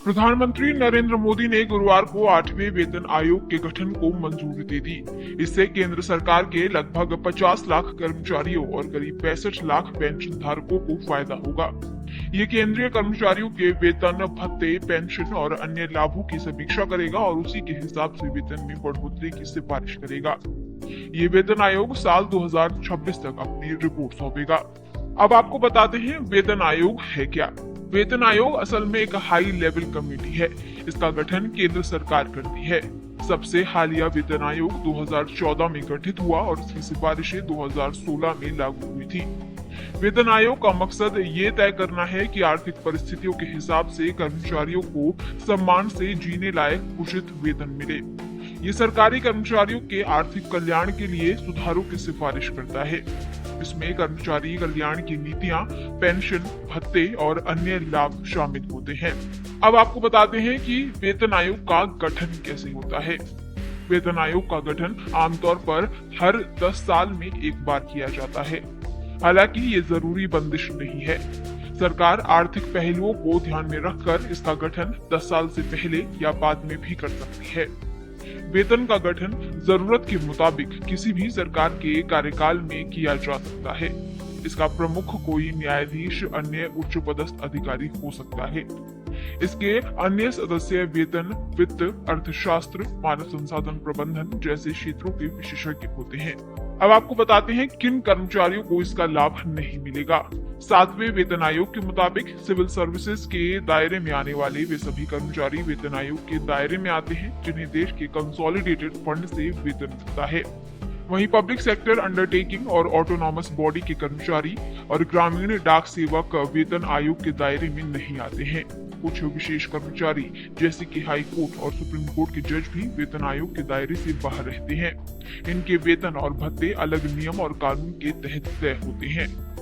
प्रधानमंत्री नरेंद्र मोदी ने गुरुवार को 8वें वेतन आयोग के गठन को मंजूरी दे दी। इससे केंद्र सरकार के लगभग 50 लाख कर्मचारियों और करीब 65 लाख पेंशन धारकों को फायदा होगा। ये केंद्रीय कर्मचारियों के वेतन, भत्ते, पेंशन और अन्य लाभों की समीक्षा करेगा और उसी के हिसाब से वेतन में बढ़ोतरी की सिफारिश करेगा। ये वेतन आयोग साल 2026 तक अपनी रिपोर्ट सौंपेगा। अब आपको बताते हैं वेतन आयोग है क्या। वेतन आयोग असल में एक हाई लेवल कमेटी है। इसका गठन केंद्र सरकार करती है। सबसे हालिया वेतन आयोग 2014 में गठित हुआ और इसकी सिफारिशें 2016 में लागू हुई थी। वेतन आयोग का मकसद ये तय करना है कि आर्थिक परिस्थितियों के हिसाब से कर्मचारियों को सम्मान से जीने लायक उचित वेतन मिले। ये सरकारी कर्मचारियों के आर्थिक कल्याण के लिए सुधारों की सिफारिश करता है। इसमें कर्मचारी कल्याण की नीतियां, पेंशन, भत्ते और अन्य लाभ शामिल होते हैं। अब आपको बताते हैं कि वेतन आयोग का गठन कैसे होता है। वेतन आयोग का गठन आमतौर पर हर 10 साल में एक बार किया जाता है। हालांकि ये जरूरी बंदिश नहीं है। सरकार आर्थिक पहलुओं को ध्यान में रखकर इसका गठन 10 साल से पहले या बाद में भी कर सकती है। वेतन का गठन जरूरत के मुताबिक किसी भी सरकार के कार्यकाल में किया जा सकता है। इसका प्रमुख कोई न्यायाधीश, अन्य उच्च पदस्थ अधिकारी हो सकता है। इसके अन्य सदस्य वेतन, वित्त, अर्थशास्त्र, मानव संसाधन प्रबंधन जैसे क्षेत्रों के विशेषज्ञ होते हैं। अब आपको बताते हैं किन कर्मचारियों को इसका लाभ नहीं मिलेगा। 7वें वेतन आयोग के मुताबिक सिविल सर्विसेज के दायरे में आने वाले वे सभी कर्मचारी वेतन आयोग के दायरे में आते हैं जिन्हें देश के कंसोलिडेटेड फंड से वेतन मिलता है। वहीं पब्लिक सेक्टर अंडरटेकिंग और ऑटोनॉमस बॉडी के कर्मचारी और ग्रामीण डाक सेवक वेतन आयोग के दायरे में नहीं आते हैं। कुछ विशेष कर्मचारी जैसे कि हाई कोर्ट और सुप्रीम कोर्ट के जज भी वेतन आयोग के दायरे से बाहर रहते हैं। इनके वेतन और भत्ते अलग नियम और कानून के तहत तय होते हैं।